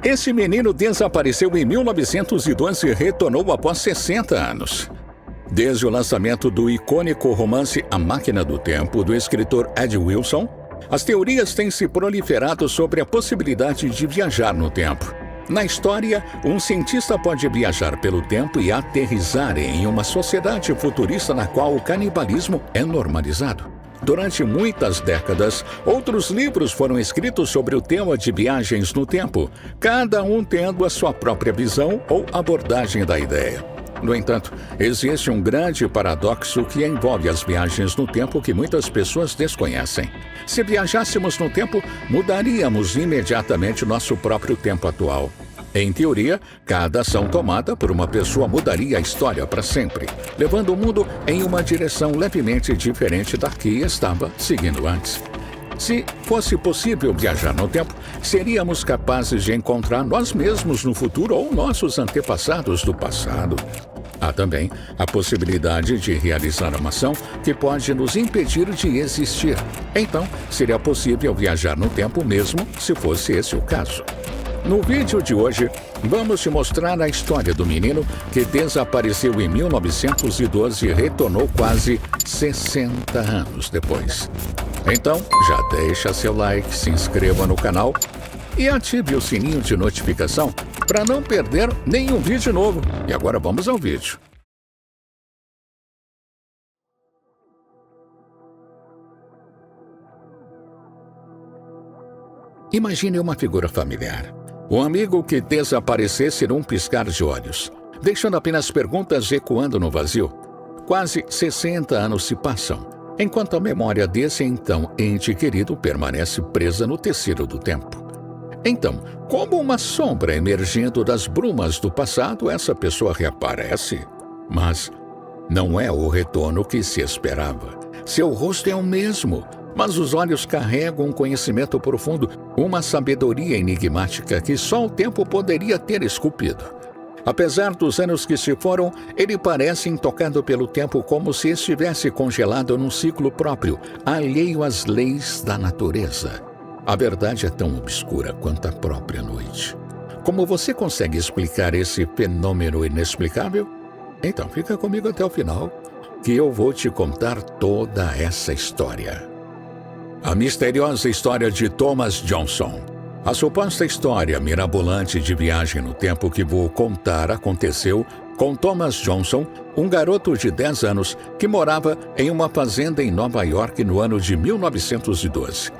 Esse menino desapareceu em 1912 e retornou após 60 anos. Desde o lançamento do icônico romance A Máquina do Tempo, do escritor Ed Wilson, as teorias têm se proliferado sobre a possibilidade de viajar no tempo. Na história, um cientista pode viajar pelo tempo e aterrissar em uma sociedade futurista na qual o canibalismo é normalizado. Durante muitas décadas, outros livros foram escritos sobre o tema de viagens no tempo, cada um tendo a sua própria visão ou abordagem da ideia. No entanto, existe um grande paradoxo que envolve as viagens no tempo que muitas pessoas desconhecem. Se viajássemos no tempo, mudaríamos imediatamente nosso próprio tempo atual. Em teoria, cada ação tomada por uma pessoa mudaria a história para sempre, levando o mundo em uma direção levemente diferente da que estava seguindo antes. Se fosse possível viajar no tempo, seríamos capazes de encontrar nós mesmos no futuro ou nossos antepassados do passado. Há também a possibilidade de realizar uma ação que pode nos impedir de existir. Então, seria possível viajar no tempo mesmo se fosse esse o caso. No vídeo de hoje, vamos te mostrar a história do menino que desapareceu em 1912 e retornou quase 60 anos depois. Então, já deixa seu like, se inscreva no canal e ative o sininho de notificação para não perder nenhum vídeo novo. E agora vamos ao vídeo. Imagine uma figura familiar. Um amigo que desaparecesse num piscar de olhos, deixando apenas perguntas ecoando no vazio. Quase 60 anos se passam, enquanto a memória desse então ente querido permanece presa no tecido do tempo. Então, como uma sombra emergindo das brumas do passado, essa pessoa reaparece. Mas não é o retorno que se esperava. Seu rosto é o mesmo, mas os olhos carregam um conhecimento profundo, uma sabedoria enigmática que só o tempo poderia ter esculpido. Apesar dos anos que se foram, ele parece intocado pelo tempo, como se estivesse congelado num ciclo próprio, alheio às leis da natureza. A verdade é tão obscura quanto a própria noite. Como você consegue explicar esse fenômeno inexplicável? Então fica comigo até o final, que eu vou te contar toda essa história. A misteriosa história de Thomas Johnson. A suposta história mirabolante de viagem no tempo que vou contar aconteceu com Thomas Johnson, um garoto de 10 anos que morava em uma fazenda em Nova York no ano de 1912.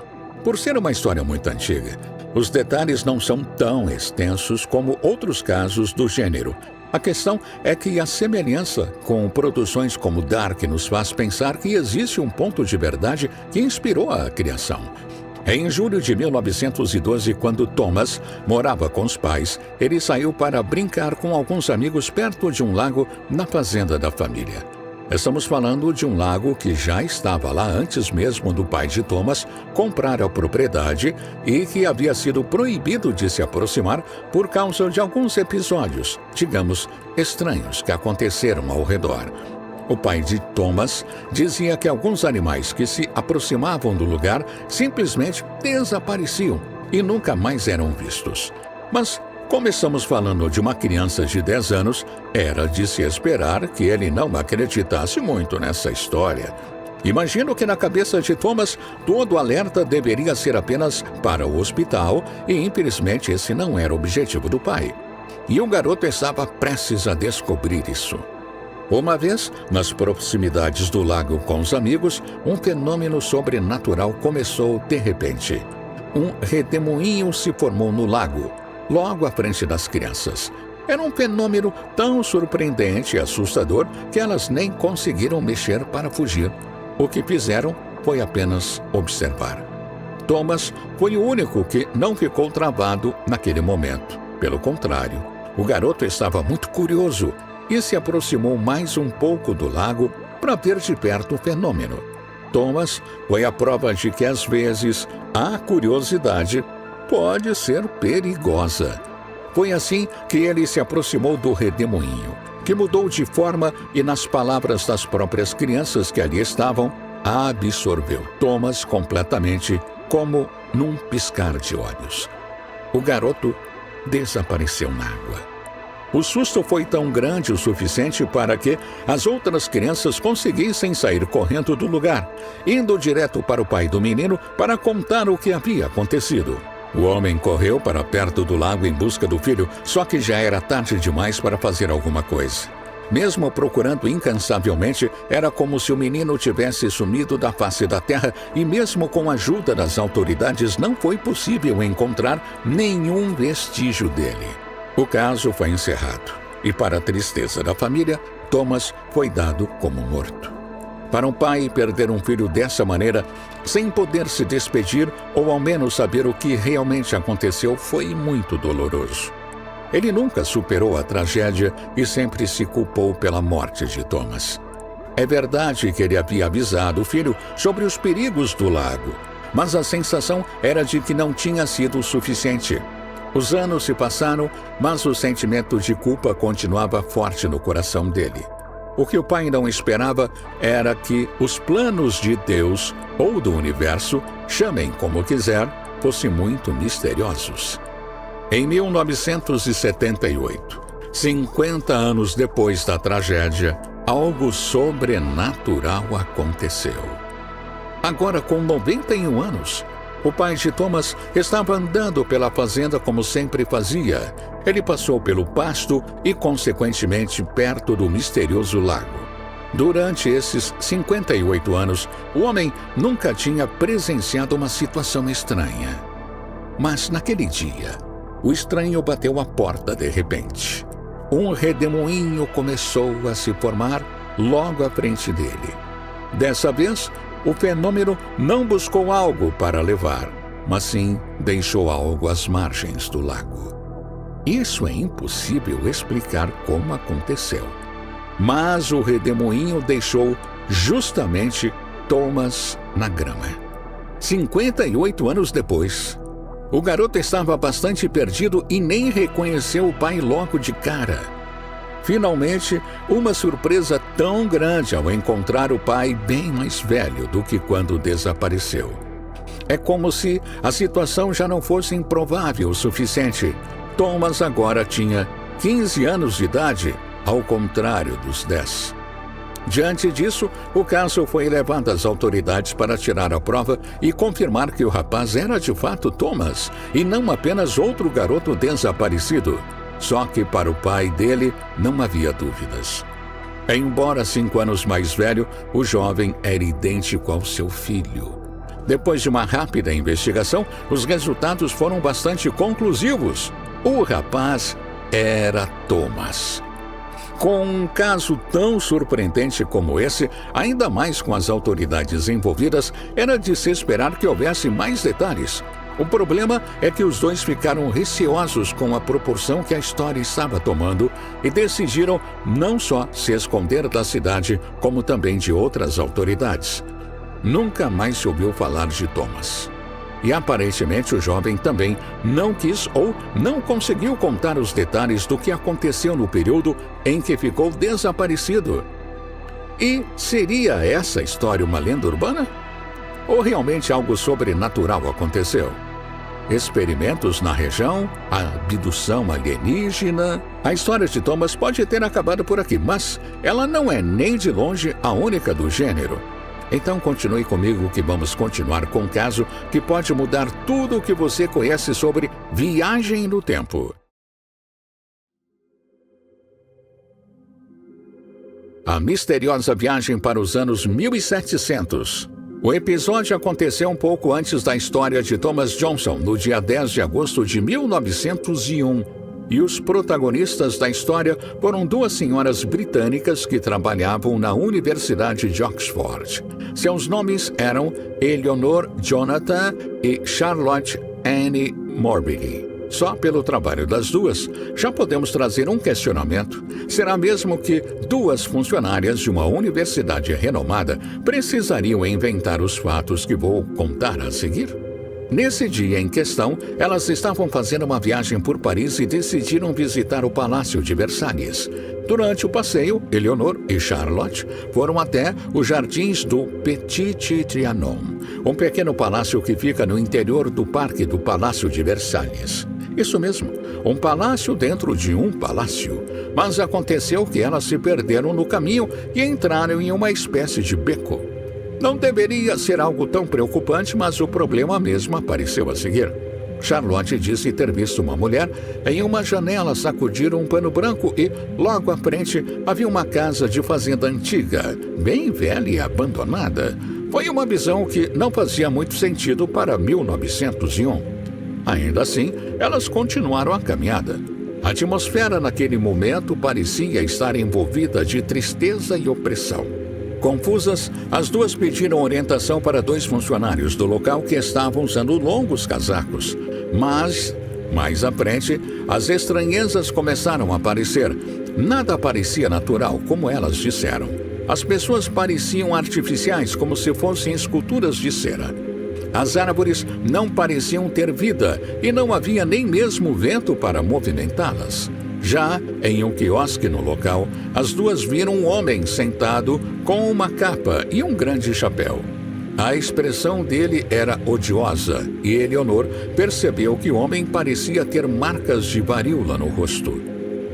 Por ser uma história muito antiga, os detalhes não são tão extensos como outros casos do gênero. A questão é que a semelhança com produções como Dark nos faz pensar que existe um ponto de verdade que inspirou a criação. Em julho de 1912, quando Thomas morava com os pais, ele saiu para brincar com alguns amigos perto de um lago na fazenda da família. Estamos falando de um lago que já estava lá antes mesmo do pai de Thomas comprar a propriedade e que havia sido proibido de se aproximar por causa de alguns episódios, digamos, estranhos que aconteceram ao redor. O pai de Thomas dizia que alguns animais que se aproximavam do lugar simplesmente desapareciam e nunca mais eram vistos. Mas como estamos falando de uma criança de 10 anos, era de se esperar que ele não acreditasse muito nessa história. Imagino que na cabeça de Thomas, todo alerta deveria ser apenas para o hospital e, infelizmente, esse não era o objetivo do pai. E o garoto estava prestes a descobrir isso. Uma vez, nas proximidades do lago com os amigos, um fenômeno sobrenatural começou de repente. Um redemoinho se formou no lago, logo à frente das crianças. Era um fenômeno tão surpreendente e assustador que elas nem conseguiram mexer para fugir. O que fizeram foi apenas observar. Thomas foi o único que não ficou travado naquele momento. Pelo contrário, o garoto estava muito curioso e se aproximou mais um pouco do lago para ver de perto o fenômeno. Thomas foi a prova de que, às vezes, a curiosidade pode ser perigosa. Foi assim que ele se aproximou do redemoinho, que mudou de forma e, nas palavras das próprias crianças que ali estavam, absorveu Thomas completamente, como num piscar de olhos. O garoto desapareceu na água. O susto foi tão grande o suficiente para que as outras crianças conseguissem sair correndo do lugar, indo direto para o pai do menino para contar o que havia acontecido. O homem correu para perto do lago em busca do filho, só que já era tarde demais para fazer alguma coisa. Mesmo procurando incansavelmente, era como se o menino tivesse sumido da face da terra e mesmo com a ajuda das autoridades não foi possível encontrar nenhum vestígio dele. O caso foi encerrado e, para a tristeza da família, Thomas foi dado como morto. Para um pai perder um filho dessa maneira, sem poder se despedir ou ao menos saber o que realmente aconteceu, foi muito doloroso. Ele nunca superou a tragédia e sempre se culpou pela morte de Thomas. É verdade que ele havia avisado o filho sobre os perigos do lago, mas a sensação era de que não tinha sido o suficiente. Os anos se passaram, mas o sentimento de culpa continuava forte no coração dele. O que o pai não esperava era que os planos de Deus ou do universo, chamem como quiser, fossem muito misteriosos. Em 1978, 50 anos depois da tragédia, algo sobrenatural aconteceu. Agora, com 91 anos, o pai de Thomas estava andando pela fazenda como sempre fazia. Ele passou pelo pasto e, consequentemente, perto do misterioso lago. Durante esses 58 anos, o homem nunca tinha presenciado uma situação estranha. Mas, naquele dia, o estranho bateu à porta de repente. Um redemoinho começou a se formar logo à frente dele. Dessa vez, o fenômeno não buscou algo para levar, mas sim deixou algo às margens do lago. Isso é impossível explicar como aconteceu. Mas o redemoinho deixou justamente Thomas na grama. 58 anos depois, o garoto estava bastante perdido e nem reconheceu o pai logo de cara. Finalmente, uma surpresa tão grande ao encontrar o pai bem mais velho do que quando desapareceu. É como se a situação já não fosse improvável o suficiente. Thomas agora tinha 15 anos de idade, ao contrário dos 10. Diante disso, o caso foi levado às autoridades para tirar a prova e confirmar que o rapaz era de fato Thomas, e não apenas outro garoto desaparecido. Só que para o pai dele não havia dúvidas. Embora 5 anos mais velho, o jovem era idêntico ao seu filho. Depois de uma rápida investigação, os resultados foram bastante conclusivos. O rapaz era Thomas. Com um caso tão surpreendente como esse, ainda mais com as autoridades envolvidas, era de se esperar que houvesse mais detalhes. O problema é que os dois ficaram receosos com a proporção que a história estava tomando e decidiram não só se esconder da cidade, como também de outras autoridades. Nunca mais se ouviu falar de Thomas. E aparentemente o jovem também não quis ou não conseguiu contar os detalhes do que aconteceu no período em que ficou desaparecido. E seria essa história uma lenda urbana? Ou realmente algo sobrenatural aconteceu? Experimentos na região, a abdução alienígena. A história de Thomas pode ter acabado por aqui, mas ela não é nem de longe a única do gênero. Então continue comigo que vamos continuar com um caso que pode mudar tudo o que você conhece sobre viagem no tempo. A misteriosa viagem para os anos 1700. O episódio aconteceu um pouco antes da história de Thomas Johnson, no dia 10 de agosto de 1901. E os protagonistas da história foram duas senhoras britânicas que trabalhavam na Universidade de Oxford. Seus nomes eram Eleanor Jonathan e Charlotte Anne Morbidy. Só pelo trabalho das duas, já podemos trazer um questionamento. Será mesmo que duas funcionárias de uma universidade renomada precisariam inventar os fatos que vou contar a seguir? Nesse dia em questão, elas estavam fazendo uma viagem por Paris e decidiram visitar o Palácio de Versalhes. Durante o passeio, Eleanor e Charlotte foram até os jardins do Petit Trianon, um pequeno palácio que fica no interior do Parque do Palácio de Versalhes. Isso mesmo, um palácio dentro de um palácio. Mas aconteceu que elas se perderam no caminho e entraram em uma espécie de beco. Não deveria ser algo tão preocupante, mas o problema mesmo apareceu a seguir. Charlotte disse ter visto uma mulher em uma janela sacudir um pano branco e, logo à frente, havia uma casa de fazenda antiga, bem velha e abandonada. Foi uma visão que não fazia muito sentido para 1901. Ainda assim, elas continuaram a caminhada. A atmosfera naquele momento parecia estar envolvida de tristeza e opressão. Confusas, as duas pediram orientação para 2 funcionários do local que estavam usando longos casacos. Mas, mais à frente, as estranhezas começaram a aparecer. Nada parecia natural, como elas disseram. As pessoas pareciam artificiais, como se fossem esculturas de cera. As árvores não pareciam ter vida e não havia nem mesmo vento para movimentá-las. Já em um quiosque no local, as duas viram um homem sentado com uma capa e um grande chapéu. A expressão dele era odiosa e Eleanor percebeu que o homem parecia ter marcas de varíola no rosto.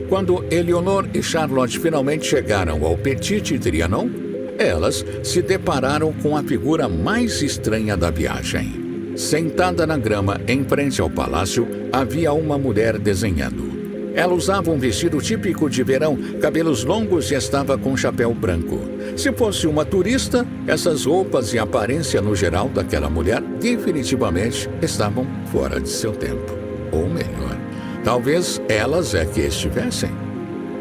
Quando Eleanor e Charlotte finalmente chegaram ao Petit Trianon, elas se depararam com a figura mais estranha da viagem. Sentada na grama em frente ao palácio, havia uma mulher desenhando. Ela usava um vestido típico de verão, cabelos longos e estava com um chapéu branco. Se fosse uma turista, essas roupas e a aparência no geral daquela mulher definitivamente estavam fora de seu tempo. Ou melhor, talvez elas é que estivessem.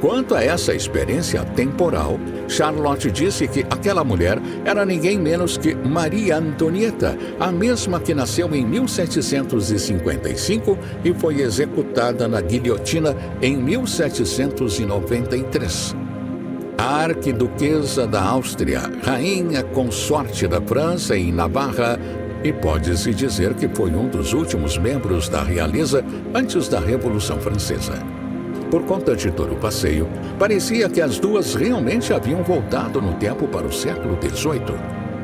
Quanto a essa experiência temporal, Charlotte disse que aquela mulher era ninguém menos que Maria Antonieta, a mesma que nasceu em 1755 e foi executada na guilhotina em 1793. A arquiduquesa da Áustria, rainha consorte da França e Navarra, e pode-se dizer que foi um dos últimos membros da realeza antes da Revolução Francesa. Por conta de todo o passeio, parecia que as duas realmente haviam voltado no tempo para o século XVIII.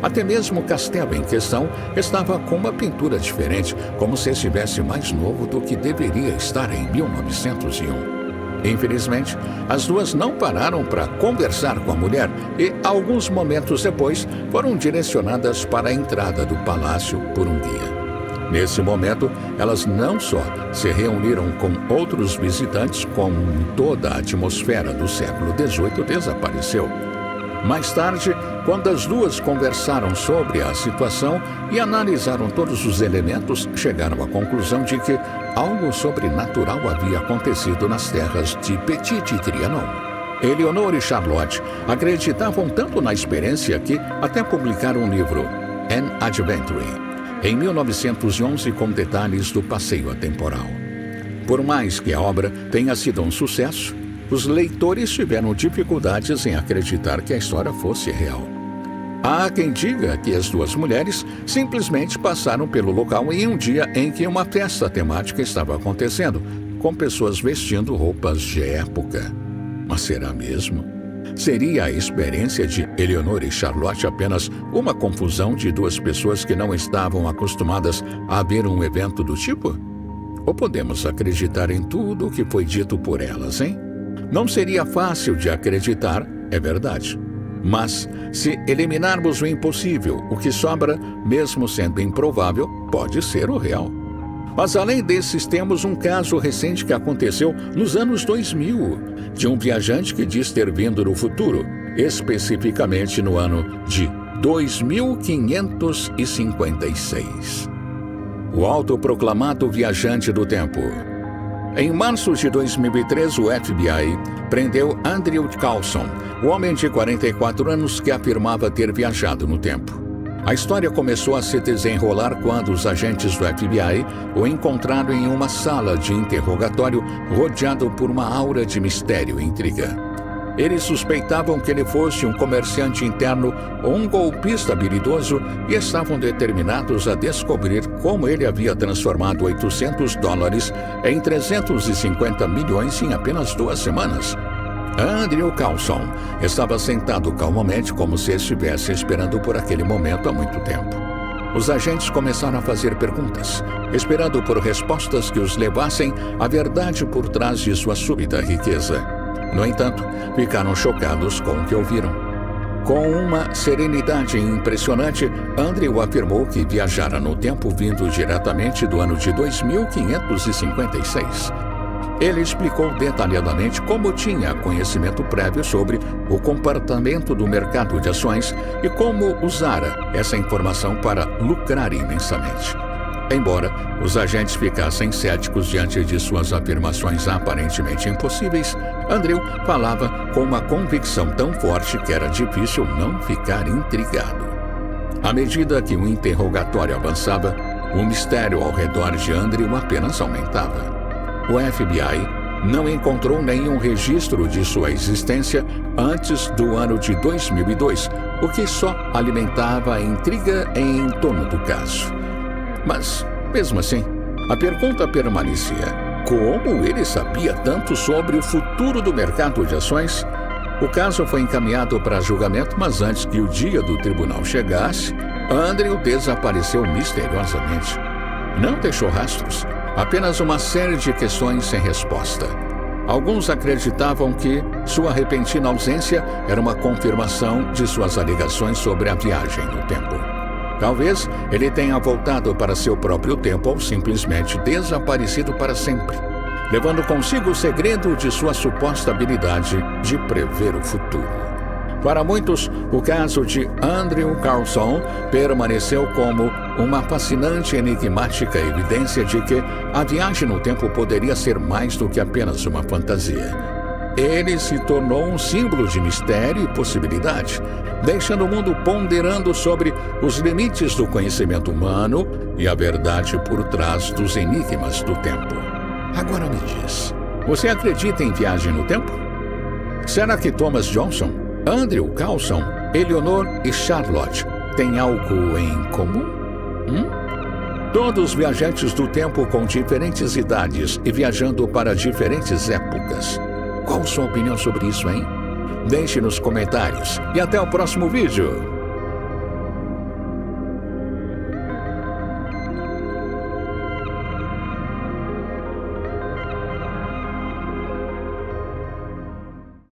Até mesmo o castelo em questão estava com uma pintura diferente, como se estivesse mais novo do que deveria estar em 1901. Infelizmente, as duas não pararam para conversar com a mulher e, alguns momentos depois, foram direcionadas para a entrada do palácio por um guia. Nesse momento, elas não só se reuniram com outros visitantes, como toda a atmosfera do século XVIII desapareceu. Mais tarde, quando as duas conversaram sobre a situação e analisaram todos os elementos, chegaram à conclusão de que algo sobrenatural havia acontecido nas terras de Petit Trianon. Eleanor e Charlotte acreditavam tanto na experiência que até publicaram um livro, An Adventure, em 1911, com detalhes do passeio atemporal. Por mais que a obra tenha sido um sucesso, os leitores tiveram dificuldades em acreditar que a história fosse real. Há quem diga que as duas mulheres simplesmente passaram pelo local em um dia em que uma festa temática estava acontecendo, com pessoas vestindo roupas de época. Mas será mesmo? Seria a experiência de Eleanor e Charlotte apenas uma confusão de duas pessoas que não estavam acostumadas a ver um evento do tipo? Ou podemos acreditar em tudo o que foi dito por elas, hein? Não seria fácil de acreditar, é verdade. Mas, se eliminarmos o impossível, o que sobra, mesmo sendo improvável, pode ser o real. Mas além desses, temos um caso recente que aconteceu nos anos 2000, de um viajante que diz ter vindo no futuro, especificamente no ano de 2556. O autoproclamado viajante do tempo. Em março de 2003, o FBI prendeu Andrew Carlson, o homem de 44 anos que afirmava ter viajado no tempo. A história começou a se desenrolar quando os agentes do FBI o encontraram em uma sala de interrogatório rodeado por uma aura de mistério e intriga. Eles suspeitavam que ele fosse um comerciante interno ou um golpista habilidoso e estavam determinados a descobrir como ele havia transformado $800 em 350 milhões em apenas 2 semanas. Andrew Carlson estava sentado calmamente como se estivesse esperando por aquele momento há muito tempo. os agentes começaram a fazer perguntas, esperando por respostas que os levassem à verdade por trás de sua súbita riqueza. No entanto, ficaram chocados com o que ouviram. Com uma serenidade impressionante, Andrew afirmou que viajara no tempo vindo diretamente do ano de 2556. Ele explicou detalhadamente como tinha conhecimento prévio sobre o comportamento do mercado de ações e como usara essa informação para lucrar imensamente. Embora os agentes ficassem céticos diante de suas afirmações aparentemente impossíveis, Andrew falava com uma convicção tão forte que era difícil não ficar intrigado. À medida que o interrogatório avançava, o mistério ao redor de Andrew apenas aumentava. O FBI não encontrou nenhum registro de sua existência antes do ano de 2002, o que só alimentava a intriga em torno do caso. Mas, mesmo assim, a pergunta permanecia: como ele sabia tanto sobre o futuro do mercado de ações? O caso foi encaminhado para julgamento, mas antes que o dia do tribunal chegasse, Andrew desapareceu misteriosamente. Não deixou rastros. Apenas uma série de questões sem resposta. Alguns acreditavam que sua repentina ausência era uma confirmação de suas alegações sobre a viagem no tempo. Talvez ele tenha voltado para seu próprio tempo ou simplesmente desaparecido para sempre, levando consigo o segredo de sua suposta habilidade de prever o futuro. Para muitos, o caso de Andrew Carlson permaneceu como uma fascinante e enigmática evidência de que a viagem no tempo poderia ser mais do que apenas uma fantasia. Ele se tornou um símbolo de mistério e possibilidade, deixando o mundo ponderando sobre os limites do conhecimento humano e a verdade por trás dos enigmas do tempo. Agora me diz, você acredita em viagem no tempo? Será que Thomas Johnson, Andrew Carlson, Eleanor e Charlotte têm algo em comum? Todos viajantes do tempo com diferentes idades e viajando para diferentes épocas. Qual sua opinião sobre isso, hein? Deixe nos comentários e até o próximo vídeo.